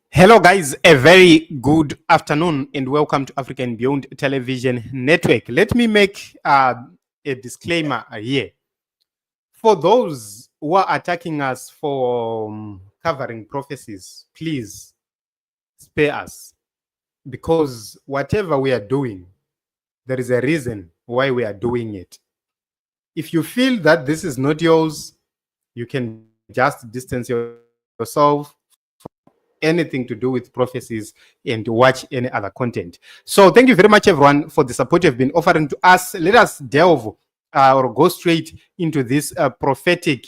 Hello, guys. A very good afternoon and welcome to African Beyond Television Network. Let me make a disclaimer here. For those who are attacking us for covering prophecies, please spare us, because whatever we are doing, there is a reason why we are doing it. If you feel that this is not yours, you can just distance yourself anything to do with prophecies and watch any other content. So thank you very much, everyone, for the support you've been offering to us. Let us delve or go straight into this prophetic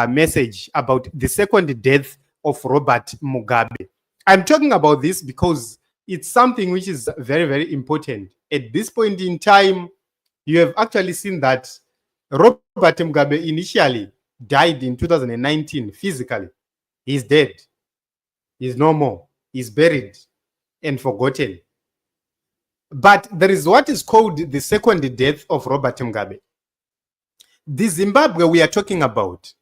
message about the second death of Robert Mugabe. I'm talking about this because it's something which is very, very important. At this point in time, you have actually seen that Robert Mugabe initially died in 2019 physically. He's dead. He's no more. He's buried and forgotten. But there is what is called the second death of Robert Mugabe. The Zimbabwe we are talking about,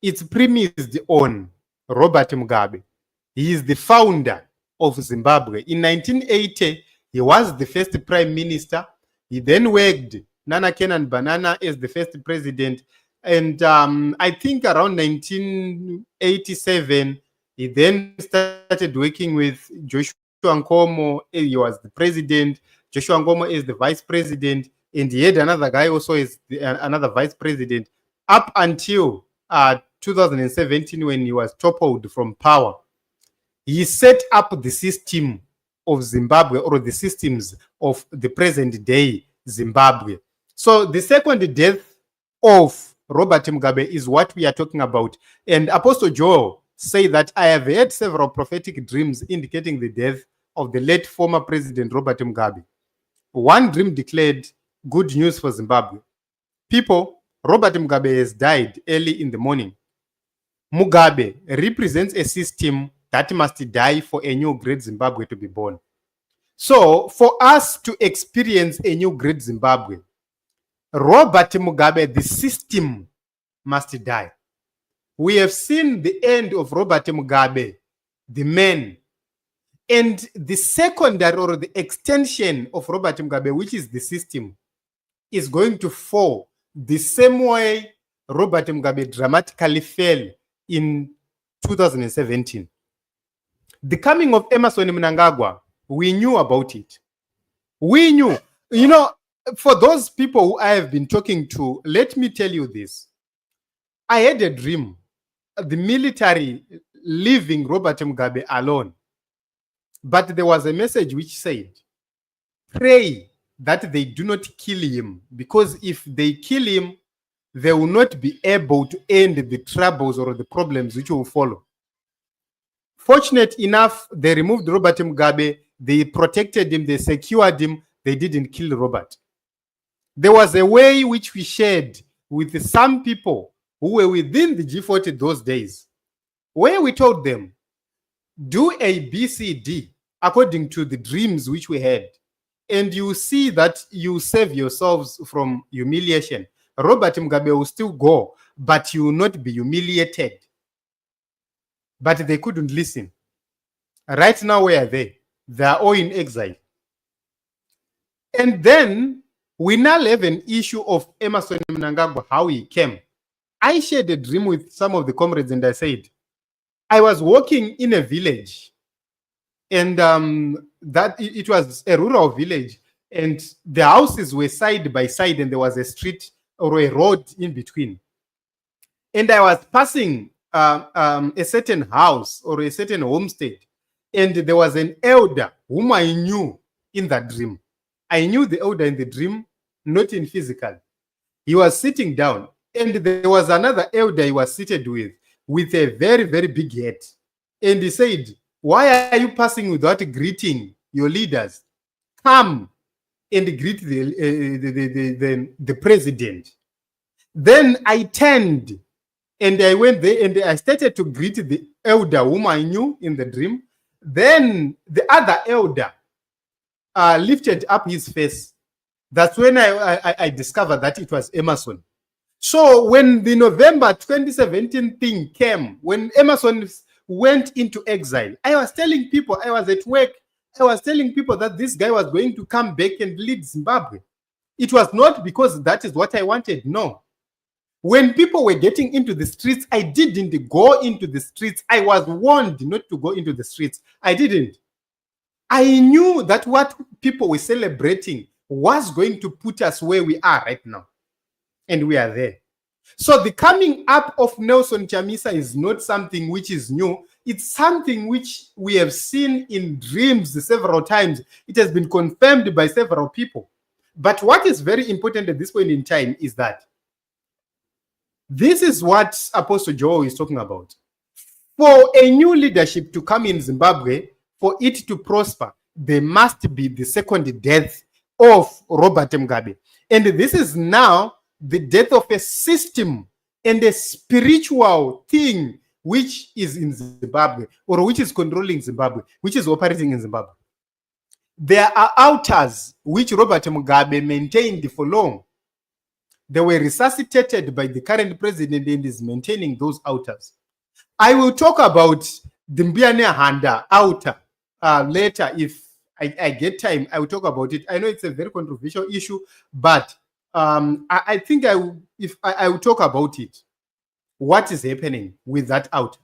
it's premised on Robert Mugabe. He is the founder of Zimbabwe. In 1980, he was the first prime minister. He then worked Nana Kenan Banana as the first president. And I think around 1987, he then started working with Joshua Nkomo. He was the president. Joshua Nkomo is the vice president. And he had another guy also is another vice president up until 2017 when he was toppled from power. He set up the system of Zimbabwe, or the systems of the present day Zimbabwe. So the second death of Robert Mugabe is what we are talking about. And Apostle Joel say that I have had several prophetic dreams indicating the death of the late former president Robert Mugabe. One dream declared good news for Zimbabwe. People, Robert Mugabe has died early in the morning. Mugabe represents a system that must die for a new Great Zimbabwe to be born. So for us to experience a new Great Zimbabwe, Robert Mugabe, the system, must die. We have seen the end of Robert Mugabe, the man. And the secondary or the extension of Robert Mugabe, which is the system, is going to fall the same way Robert Mugabe dramatically fell in 2017. The coming of Emmerson Mnangagwa, we knew about it. We knew. You know, for those people who I have been talking to, let me tell you this. I had a dream. The military leaving Robert Mugabe alone. But there was a message which said, pray that they do not kill him, because if they kill him, they will not be able to end the troubles or the problems which will follow. Fortunate enough, they removed Robert Mugabe, they protected him, they secured him, they didn't kill Robert. There was a way which we shared with some people who were within the G40 those days, where we told them, do a BCD according to the dreams which we had, and you see that you save yourselves from humiliation. Robert Mugabe will still go, but you will not be humiliated. But they couldn't listen. Right now, where are they? They are all in exile. And then we now have an issue of Emmerson Mnangagwa, how he came. I shared a dream with some of the comrades and I said, I was walking in a village, and that it was a rural village, and the houses were side by side and there was a street or a road in between. And I was passing a certain house or a certain homestead, and there was an elder whom I knew in that dream. I knew the elder in the dream, not in physical. He was sitting down. And there was another elder he was seated with a very, very big head. And he said, why are you passing without greeting your leaders? Come and greet the president. Then I turned and I went there and I started to greet the elder whom I knew in the dream. Then the other elder lifted up his face. That's when I discovered that it was Emmerson. So when the November 2017 thing came, when Emmerson went into exile. I was telling people, I was at work, I was telling people that this guy was going to come back and lead Zimbabwe. It was not because that is what I wanted, no. When people were getting into the streets, I didn't go into the streets. I was warned not to go into the streets. I didn't. I knew that what people were celebrating was going to put us where we are right now. And we are there. So the coming up of Nelson Chamisa is not something which is new. It's something which we have seen in dreams several times. It has been confirmed by several people. But what is very important at this point in time is that this is what Apostle Joel is talking about. For a new leadership to come in Zimbabwe, for it to prosper, there must be the second death of Robert Mugabe. And this is now the death of a system and a spiritual thing which is in Zimbabwe, or which is controlling Zimbabwe, which is operating in Zimbabwe. There are altars which Robert Mugabe maintained for long. They were resuscitated by the current president and is maintaining those altars. I will talk about the Mbiane Handa altar later. If I get time, I will talk about it. I know it's a very controversial issue, but I think I will talk about it. What is happening with that altar?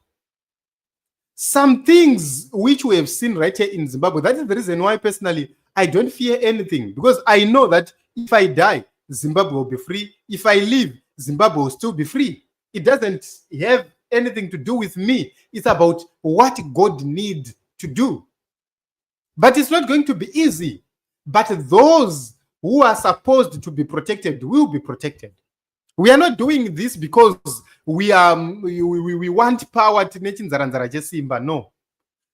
Some things which we have seen right here in Zimbabwe. That is the reason why personally I don't fear anything, because I know that if I die, Zimbabwe will be free. If I live, Zimbabwe will still be free. It doesn't have anything to do with me. It's about what God needs to do. But it's not going to be easy. But those who are supposed to be protected will be protected. We are not doing this because we want power to no.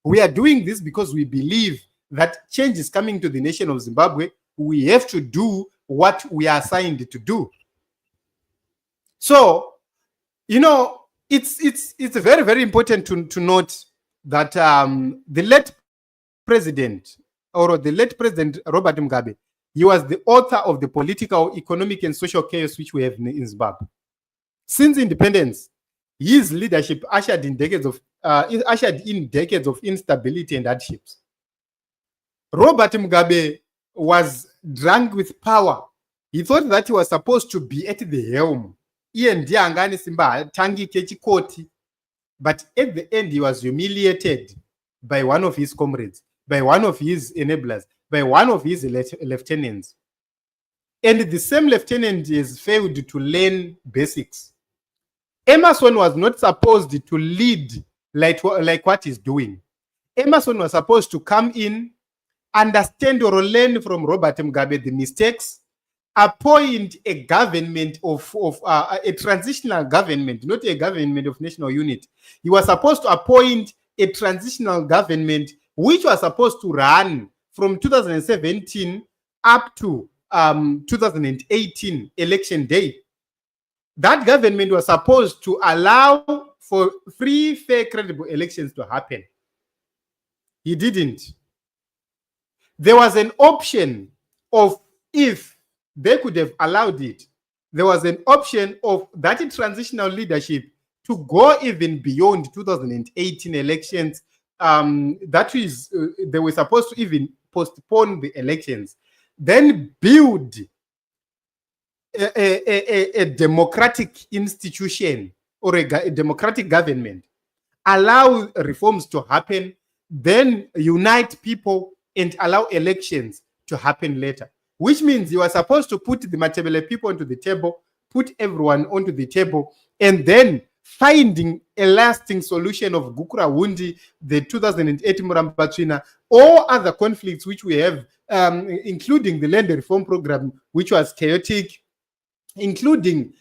We are doing this because we believe that change is coming to the nation of Zimbabwe. We have to do what we are assigned to do. So, you know, it's very, very important to note that the late president, or the late president Robert Mugabe, he was the author of the political, economic, and social chaos which we have in Zimbabwe. Since independence, his leadership ushered in decades of instability and hardships. Robert Mugabe was drunk with power. He thought that he was supposed to be at the helm. But at the end, he was humiliated by one of his comrades, by one of his enablers, by one of his lieutenants. And the same lieutenant has failed to learn basics. Emerson was not supposed to lead like what he's doing. Emerson was supposed to come in, understand or learn from Robert Mugabe the mistakes, appoint a government of a transitional government, not a government of national unity. He was supposed to appoint a transitional government which was supposed to run from 2017 up to 2018 election day. That government was supposed to allow for free, fair, credible elections to happen. He didn't. There was an option of, if they could have allowed it, there was an option of that transitional leadership to go even beyond 2018 elections. That is, they were supposed to even postpone the elections, then build a democratic institution or a democratic government, allow reforms to happen, then unite people and allow elections to happen later. Which means you are supposed to put the Matebele people onto the table, put everyone onto the table, and then finding a lasting solution of Gukura Wundi, the 2008 Murambatsvina, all other conflicts which we have, including the land reform program, which was chaotic, including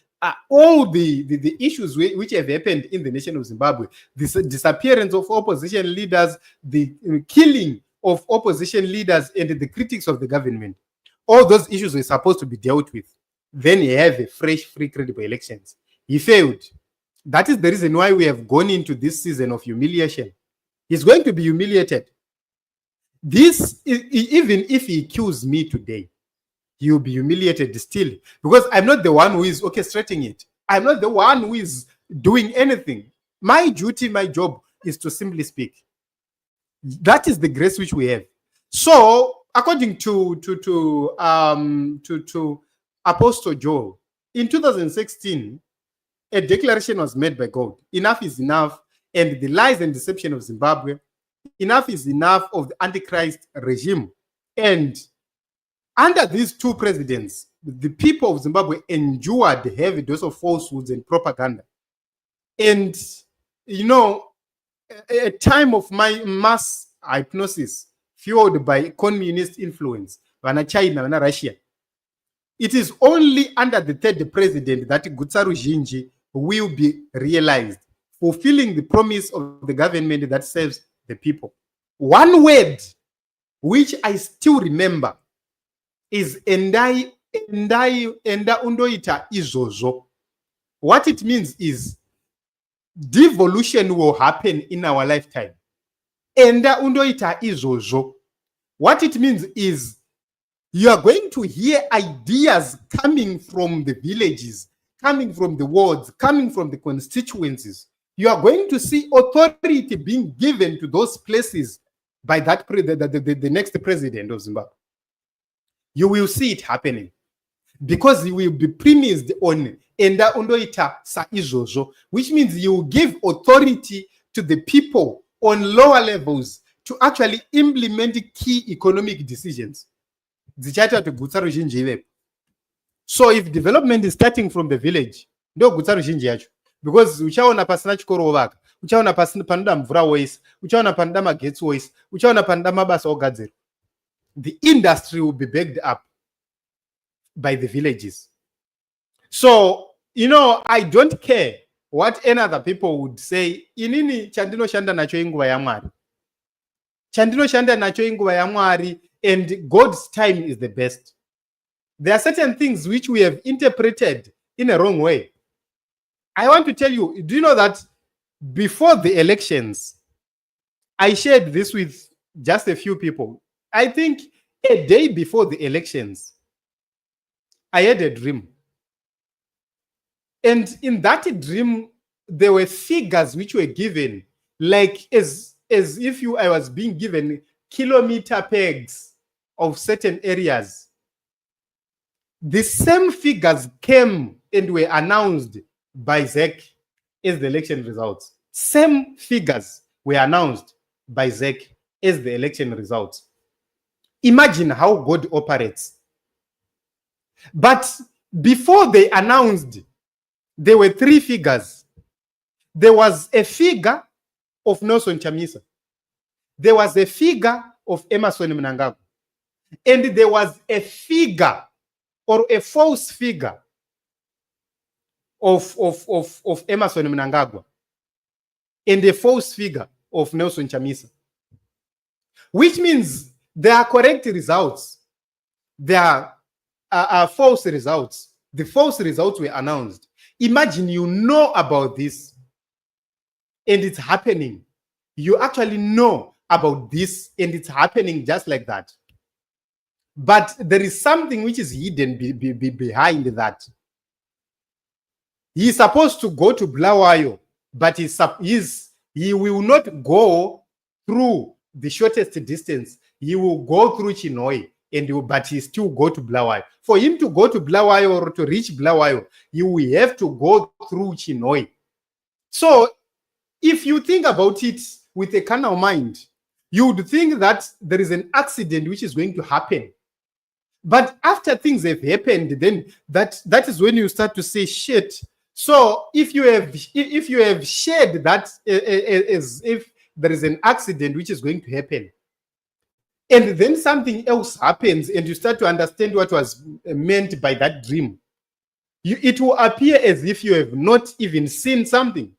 all the issues which have happened in the nation of Zimbabwe, the disappearance of opposition leaders, the killing of opposition leaders and the critics of the government. All those issues were supposed to be dealt with. Then you have a fresh, free, credible elections. He failed. That is the reason why we have gone into this season of humiliation. He's going to be humiliated. This, even if he kills me today, he will be humiliated still, because I'm not the one who is orchestrating it. I'm not the one who is doing anything. My duty, my job, is to simply speak. That is the grace which we have. So, according to Apostle Joel, in 2016, a declaration was made by God. Enough is enough, and the lies and deception of Zimbabwe. Enough is enough of the Antichrist regime. And under these two presidents, the people of Zimbabwe endured a heavy dose of falsehoods and propaganda. And, you know, a time of mass hypnosis fueled by communist influence, Vana China, Vana Russia. It is only under the third president that Gutsa Ruzhinji will be realized, fulfilling the promise of the government that serves the people. One word which I still remember is enda undoita izozo. What it means is devolution will happen in our lifetime. Enda undoita izozo. What it means is you are going to hear ideas coming from the villages, coming from the wards, coming from the constituencies. You are going to see authority being given to those places by that the next president of Zimbabwe. You will see it happening because you will be premised on enda undoita sa izozo, which means you will give authority to the people on lower levels to actually implement key economic decisions. So if development is starting from the village, because uchaona pasina chikoro ovaka, uchaona panoda mvura voice, uchaona panoda magetsi voice, uchaona panoda mabasa ogadzira, the industry will be backed up by the villages. So, you know, I don't care what any other people would say. Inini chandinoshanda nacho inguva yaMwari. Chandinoshanda nacho inguva yaMwari, and God's time is the best. There are certain things which we have interpreted in a wrong way. I want to tell you, do you know that before the elections, I shared this with just a few people. I think a day before the elections, I had a dream. And in that dream, there were figures which were given, like as if I was being given kilometer pegs of certain areas. The same figures came and were announced by ZEC as the election results. Same figures were announced by ZEC as the election results. Imagine how God operates. But before they announced, there were three figures. There was a figure of Nelson Chamisa. There was a figure of Emmerson Mnangagwa. And there was a figure or a false figure of Emmerson Mnangagwa and a false figure of Nelson Chamisa. Which means there are correct results. There are false results. The false results were announced. Imagine you know about this and it's happening. You actually know about this and it's happening just like that. But there is something which is hidden behind that. He is supposed to go to Bulawayo, but he will not go through the shortest distance. He will go through Chinhoyi, but he still go to Bulawayo. For him to go to Bulawayo or to reach Bulawayo, you will have to go through Chinhoyi. So if you think about it with a carnal mind, you would think that there is an accident which is going to happen. But after things have happened, then that is when you start to say shit. So if you have shared that as if there is an accident which is going to happen, and then something else happens and you start to understand what was meant by that dream, it will appear as if you have not even seen something.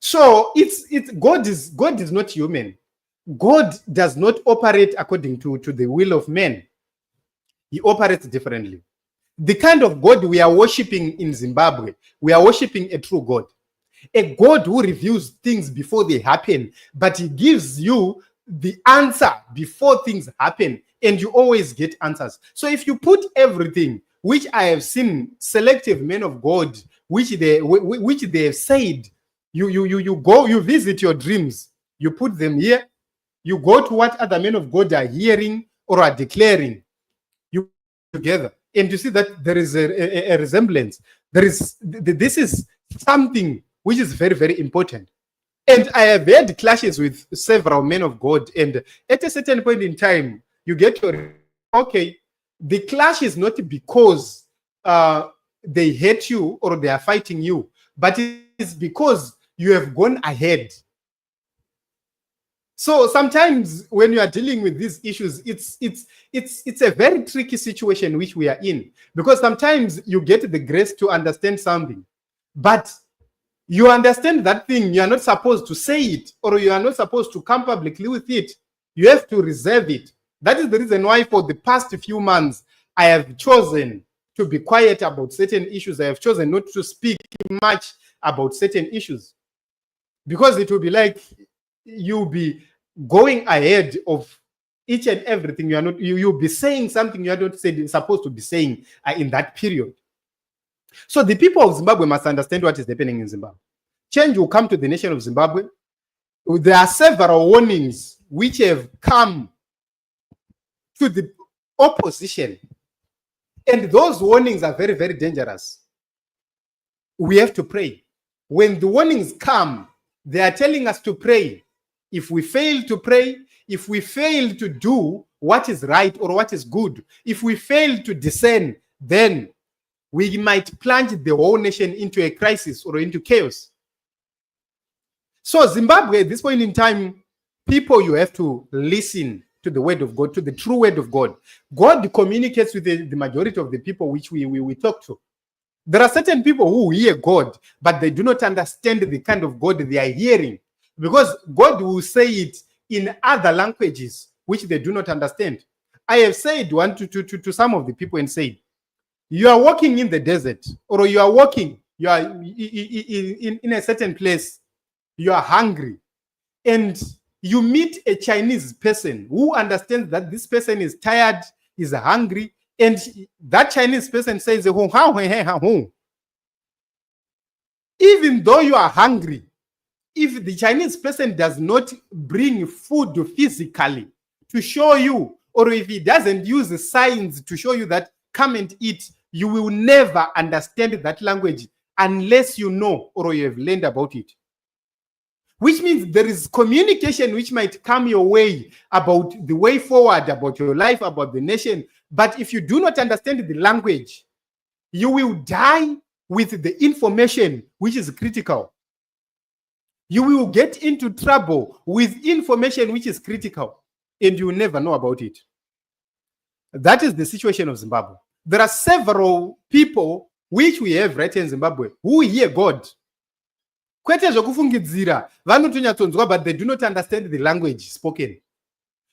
So God is not human. God does not operate according to the will of men. He operates differently. The kind of God we are worshiping in Zimbabwe, we are worshiping a true God. A God who reveals things before they happen, but he gives you the answer before things happen, and you always get answers. So if you put everything, which I have seen selective men of God, which they have said, You go, you visit your dreams, you put them here, you go to what other men of God are hearing or are declaring, you together, and you see that there is a resemblance. This is something which is very, very important. And I have had clashes with several men of God, and at a certain point in time, you get to, okay, the clash is not because they hate you or they are fighting you, but it's because you have gone ahead. So sometimes when you are dealing with these issues, it's a very tricky situation which we are in, because sometimes you get the grace to understand something, but you understand that thing, you are not supposed to say it, or you are not supposed to come publicly with it. You have to reserve it. That is the reason why for the past few months, I have chosen to be quiet about certain issues. I have chosen not to speak much about certain issues, because it will be like you'll be going ahead of each and everything. You are not, you'll be saying something you are not supposed to be saying in that period. So the people of Zimbabwe must understand what is happening in Zimbabwe. Change will come to the nation of Zimbabwe. There are several warnings which have come to the opposition, and those warnings are very, very dangerous. We have to pray. When the warnings come, they are telling us to pray. If we fail to pray, if we fail to do what is right or what is good, if we fail to discern, then we might plunge the whole nation into a crisis or into chaos. So Zimbabwe, at this point in time, people, you have to listen to the word of God, to the true word of God. God communicates with the majority of the people which we talk to. There are certain people who hear God, but they do not understand the kind of God they are hearing, because God will say it in other languages which they do not understand. I have said to some of the people and said, you are walking in the desert, or you are walking, you are in a certain place, you are hungry, and you meet a Chinese person who understands that this person is tired, is hungry, and that Chinese person says, even though you are hungry, if the Chinese person does not bring food physically to show you, or if he doesn't use the signs to show you that come and eat, you will never understand that language unless you know or you have learned about it. Which means there is communication which might come your way about the way forward, about your life, about the nation. But if you do not understand the language, you will die with the information which is critical. You will get into trouble with information which is critical, and you will never know about it. That is the situation of Zimbabwe. There are several people which we have right in Zimbabwe who hear God. But they do not understand the language spoken.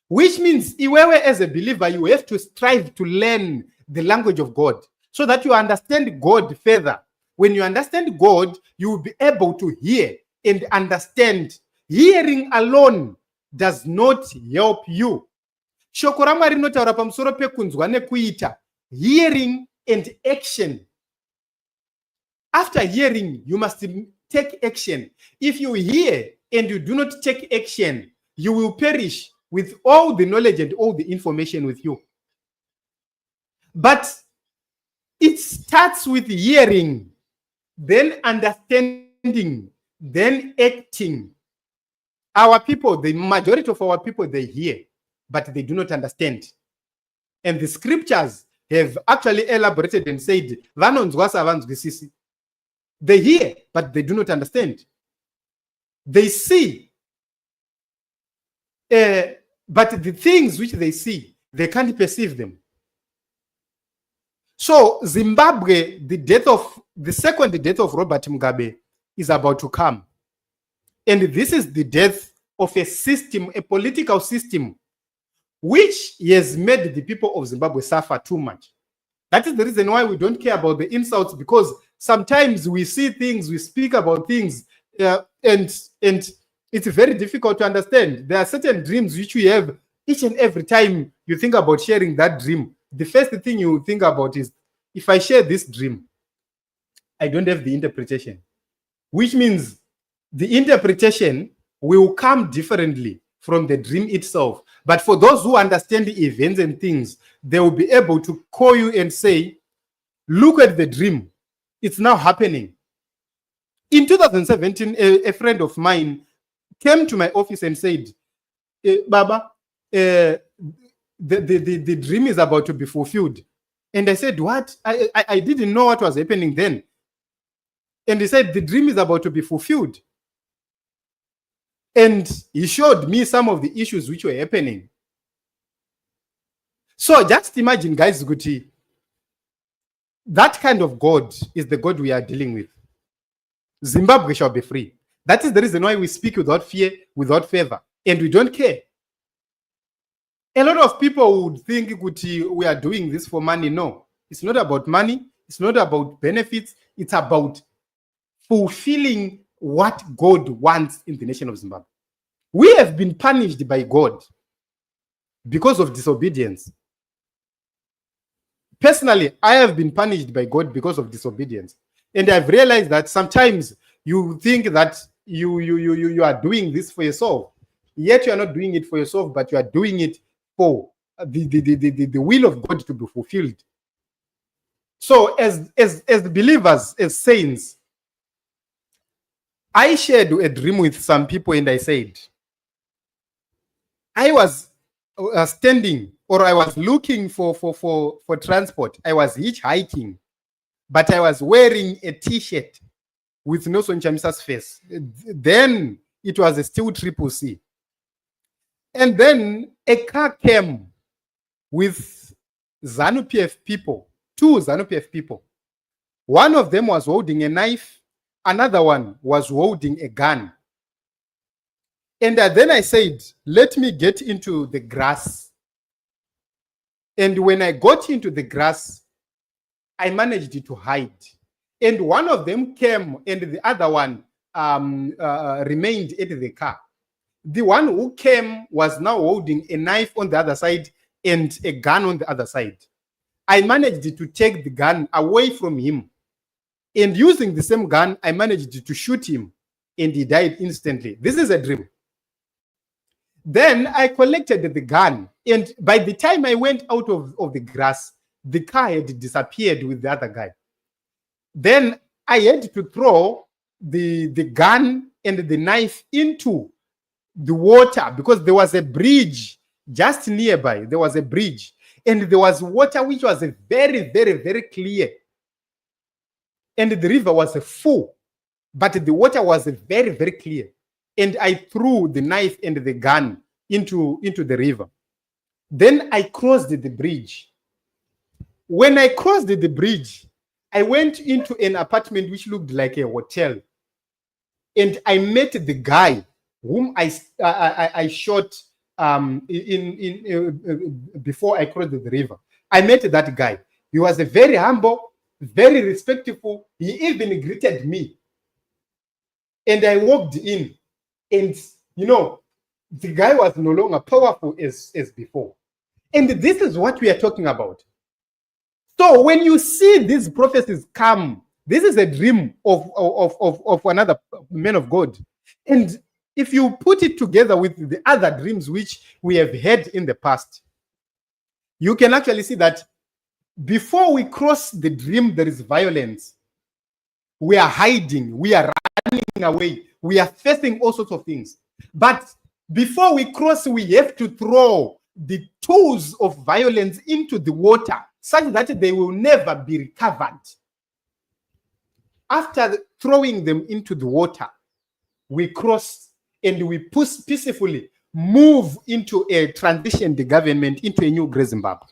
Which means, as a believer, you have to strive to learn the language of God so that you understand God further. When you understand God, you will be able to hear and understand. Hearing alone does not help you. Shoko raMwari rinotaura pamusoro pekunzwa nekuita. Hearing and action. After hearing, you must take action. If you hear and you do not take action, you will perish with all the knowledge and all the information with you. But it starts with hearing, then understanding, then acting. Our people, the majority of our people, they hear, but they do not understand. And the scriptures have actually elaborated and said, they hear, but they do not understand. They see, but the things which they see, they can't perceive them. So Zimbabwe, the second death of Robert Mugabe is about to come. And this is the death of a system, a political system, which has made the people of Zimbabwe suffer too much. That is the reason why we don't care about the insults, because sometimes we see things, we speak about things, and it's very difficult to understand. There are certain dreams which we have. Each and every time you think about sharing that dream, the first thing you think about is, if I share this dream, I don't have the interpretation. Which means the interpretation will come differently from the dream itself. But for those who understand the events and things, they will be able to call you and say, look at the dream. It's now happening. In 2017, a friend of mine came to my office and said, Baba, the dream is about to be fulfilled. And I said, what? I didn't know what was happening then. And he said, the dream is about to be fulfilled. And he showed me some of the issues which were happening. So just imagine, guys, Guti, that kind of God is the God we are dealing with. Zimbabwe shall be free. That is the reason why we speak without fear, without favor, and we don't care. A lot of people would think, Guti, we are doing this for money. No, it's not about money. It's not about benefits. It's about fulfilling what God wants in the nation of Zimbabwe. We have been punished by God because of disobedience. Personally, I have been punished by God because of disobedience. And I've realized that sometimes you think that you are doing this for yourself. Yet you are not doing it for yourself, but you are doing it for the will of God to be fulfilled. So as believers, as saints, I shared a dream with some people and I said, I was standing, or I was looking for transport. I was hitchhiking, but I was wearing a t-shirt with Nelson Chamisa's face. Then it was a still triple C. And then a car came with ZANU-PF people, 2 ZANU-PF people. One of them was holding a knife. Another one was holding a gun. And then I said, let me get into the grass. And when I got into the grass, I managed to hide. And one of them came and the other one remained at the car. The one who came was now holding a knife on the other side and a gun on the other side. I managed to take the gun away from him. And using the same gun, I managed to shoot him and he died instantly. This is a dream. Then I collected the gun. And by the time I went out of the grass, the car had disappeared with the other guy. Then I had to throw the gun and the knife into the water because there was a bridge just nearby. There was a bridge and there was water which was very, very, very clear. And the river was full, but the water was very, very clear. And I threw the knife and the gun into the river. Then I crossed the bridge. When I crossed the bridge, I went into an apartment which looked like a hotel. And I met the guy whom I shot before I crossed the river. I met that guy. He was a very humble, very respectful. He even greeted me. And I walked in. And, you know, the guy was no longer powerful as before. And this is what we are talking about. So when you see these prophecies come, this is a dream of another man of God. And if you put it together with the other dreams which we have had in the past, you can actually see that before we cross the dream, there is violence. We are hiding. We are running away. We are facing all sorts of things. But before we cross, we have to throw the tools of violence into the water such that they will never be recovered. After throwing them into the water, we cross and we peacefully move into a transitioned government, into a new Great Zimbabwe.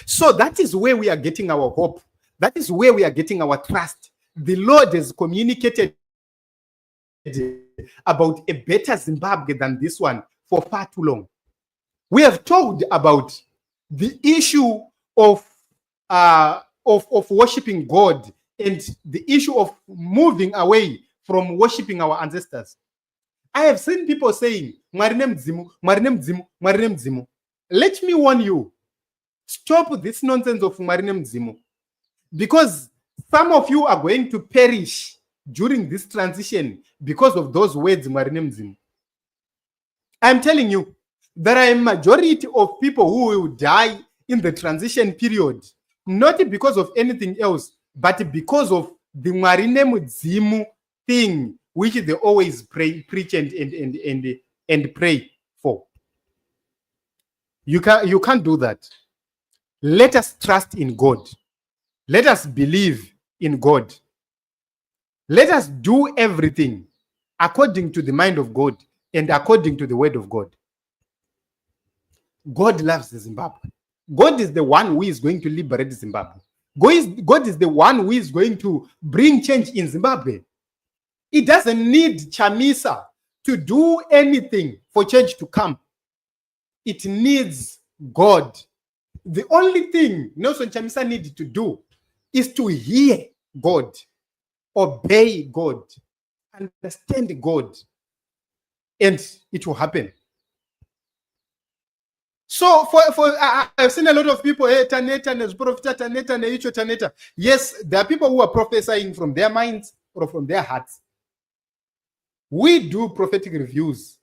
So that is where we are getting our hope. That is where we are getting our trust. The Lord has communicated about a better Zimbabwe than this one for far too long. We have talked about the issue of worshiping God and the issue of moving away from worshiping our ancestors. I have seen people saying, Marinem Zimu, Marinem Zimu, Marinem Zimu. Let me warn you, stop this nonsense of Marinem Zimu. Because some of you are going to perish during this transition because of those words. I'm telling you, there are a majority of people who will die in the transition period, not because of anything else, but because of the Marine Mudzimu thing, which they always preach and pray for. You can't do that. Let us trust in God. Let us believe in God. Let us do everything according to the mind of God and according to the word of God. God loves Zimbabwe. God is the one who is going to liberate Zimbabwe. God is the one who is going to bring change in Zimbabwe. It doesn't need Chamisa to do anything for change to come. It needs God. The only thing Nelson Chamisa needed to do is to hear God, obey God, understand God, and it will happen. So I've seen a lot of people, hey, Taneta. Yes, there are people who are prophesying from their minds or from their hearts. We do prophetic reviews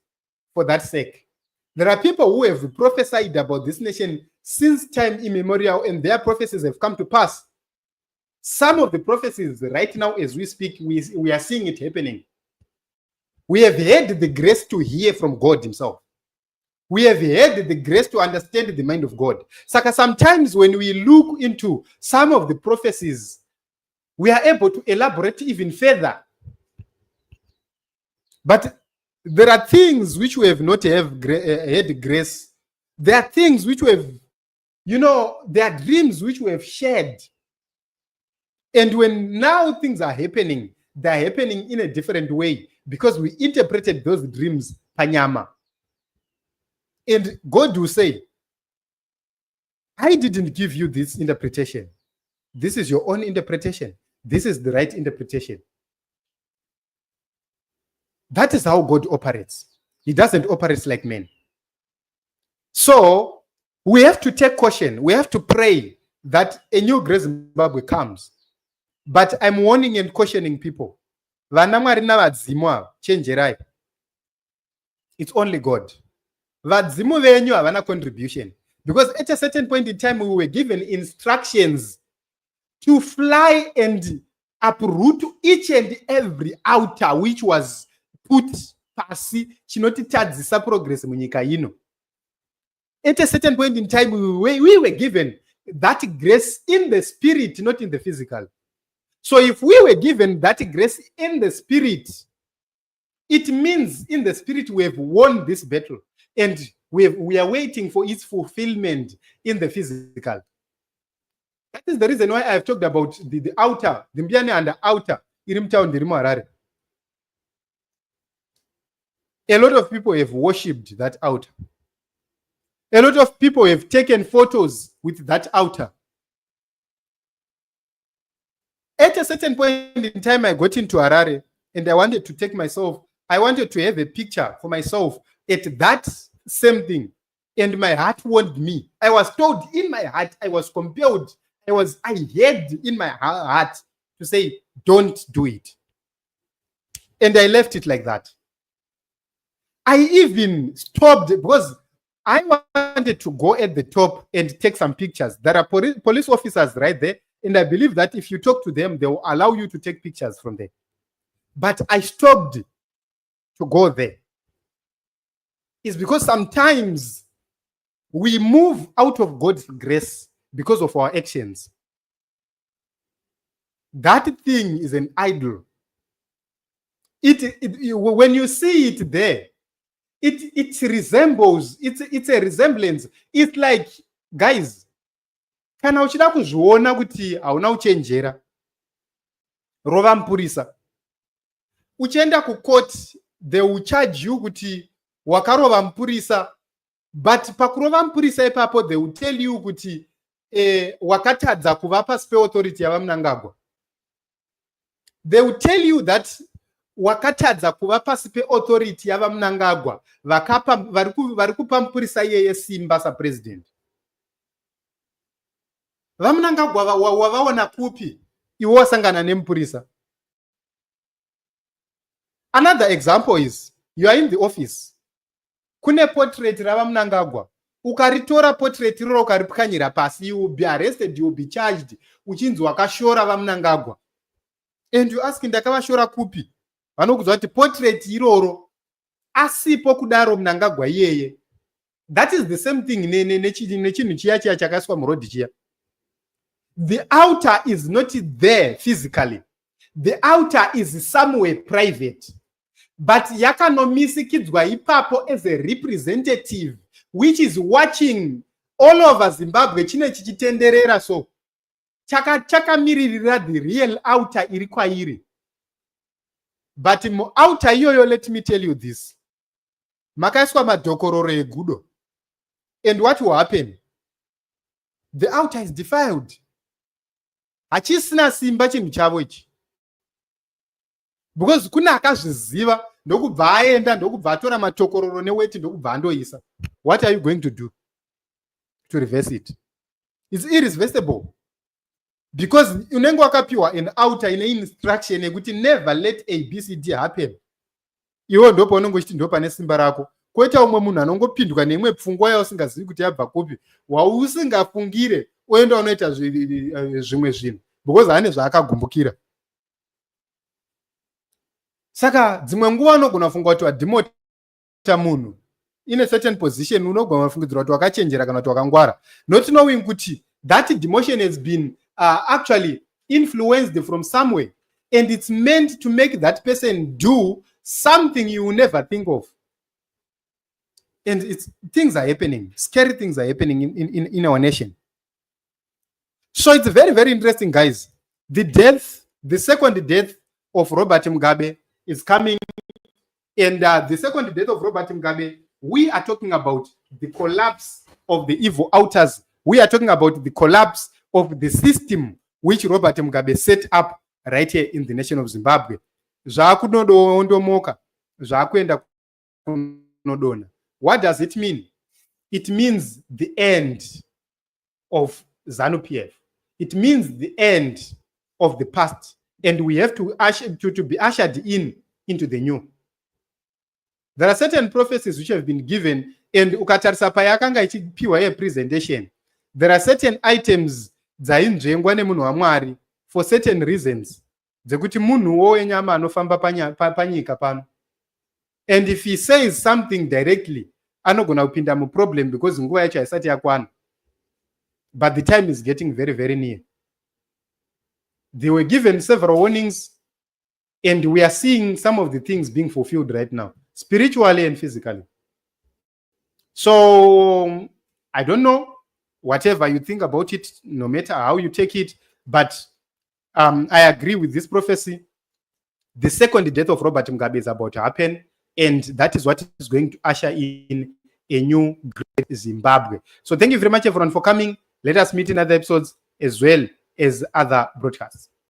for that sake. There are people who have prophesied about this nation since time immemorial, and their prophecies have come to pass. Some of the prophecies right now, as we speak, we are seeing it happening. We have had the grace to hear from God himself. We have had the grace to understand the mind of God. So sometimes when we look into some of the prophecies, we are able to elaborate even further. But there are things which we have not had grace. There are things which we have, there are dreams which we have shared. And when now things are happening, they're happening in a different way because we interpreted those dreams panyama. And God will say, I didn't give you this interpretation. This is your own interpretation. This is the right interpretation. That is how God operates. He doesn't operate like men. So we have to take caution. We have to pray that a new Great Zimbabwe comes. But I'm warning and cautioning people. It's only God. Vadzimu venyu havana contribution. Because at a certain point in time, we were given instructions to fly and uproot each and every altar which was put pasi chinotitadzisa progress munyika ino. At a certain point in time, we were given that grace in the spirit, not in the physical. So if we were given that grace in the spirit, it means in the spirit we have won this battle. And we are waiting for its fulfillment in the physical. That is the reason why I've talked about the outer, the Mbiane and the outer. A lot of people have worshipped that outer. A lot of people have taken photos with that outer. At a certain point in time, I got into Harare and I wanted to have a picture for myself at that same thing. And my heart warned me. I was told in my heart, I was compelled. I had in my heart to say, don't do it. And I left it like that. I even stopped because I wanted to go at the top and take some pictures. There are police officers right there. And I believe that if you talk to them, they will allow you to take pictures from there. But I stopped to go there. It's because sometimes we move out of God's grace because of our actions. That thing is an idol. When you see it there, it resembles, it's a resemblance. It's like, guys, kana uchida kuzviona kuti hauna uchenjera, rova mupurisa. Uchienda kukoti, they will charge you kuti wakarova mupurisa, but pakurova mupurisa ipapo they will tell you kuti wakatadza kuva pasi peauthority yavamunangagwa. They will tell you that wakatadza kuva pasi peauthority yavamunangagwa vari kupa mupurisa iyeye simba sapresident. Vamunangagwa wavaona kupi iwe wasangana nemupurisa? Another example is, you are in the office. Kune portrait rava Mnangagwa. Ukaritora portrait roro ukaripwanyira pasi, you will be arrested, you will be charged. Uchinzi wakashora vaMnangagwa. And you ask, ndakavashora kupi? Vanokudza kuti portrait iroro asipo kudaro Mnangagwa iyeye. That is the same thing nechinhu chiya chakaiswa murodhi chiya. The outer is not there physically. The outer is somewhere private. But yakanomisikidzwa ipapo as a representative which is watching all over Zimbabwe chine chichitenderera so. Chakamiririra the real outer iri kwairi. But mu outer iyoyo, let me tell you this. Makaiswa madhokororo egudo. And what will happen? The outer is defiled. Hachisina simba chinhu chavo ichi. Because kuna akazviziva ndokubva aenda ndokubva atora matokororo neweti ndokubva andoisa. What are you going to do to reverse it? It's irreversible. Because unenge wakapiwa an outer ine instruction yekuti never let ABCD happen. Iwo ndopo unenge uchiti ndopa nesimba rako. Koita umwe munhu anongopindwa neimwe pfungwa yausingazivi kuti yabva kupi, wausingafungire oenda unoita zvimwe zvinhu because ane zvaakagumbukira. Saka dzimwe nguva unogona kufunga kuti wadhimota munhu in a certain position, unogona kufungidzira kuti wakachenjera kana kuti wakangwara, not knowing kuti that demotion has been actually influenced from somewhere, and it's meant to make that person do something you will never think of. And things are happening, scary things are happening in our nation. So it's very, very interesting, guys. The second death of Robert Mugabe is coming. And the second death of Robert Mugabe, we are talking about the collapse of the evil outers. We are talking about the collapse of the system which Robert Mugabe set up right here in the nation of Zimbabwe. What does it mean? It means the end of ZANU-PF. It means the end of the past. And we have to be ushered into the new. There are certain prophecies which have been given, and ukatarisa payakanga ichipiwa ye presentation. There are certain items dzainzvengwa nemunhu waMwari for certain reasons. Dzekuti munhuwo enyama anofamba panyika pano. And if he says something directly, anogona kupinda mu problem because nguva yacho haisati yakwana. But the time is getting very, very near. They were given several warnings, and we are seeing some of the things being fulfilled right now, spiritually and physically. So I don't know, whatever you think about it, no matter how you take it, but I agree with this prophecy. The second death of Robert Mugabe is about to happen, and that is what is going to usher in a new great Zimbabwe. So thank you very much, everyone, for coming. Let us meet in other episodes as well as other broadcasts.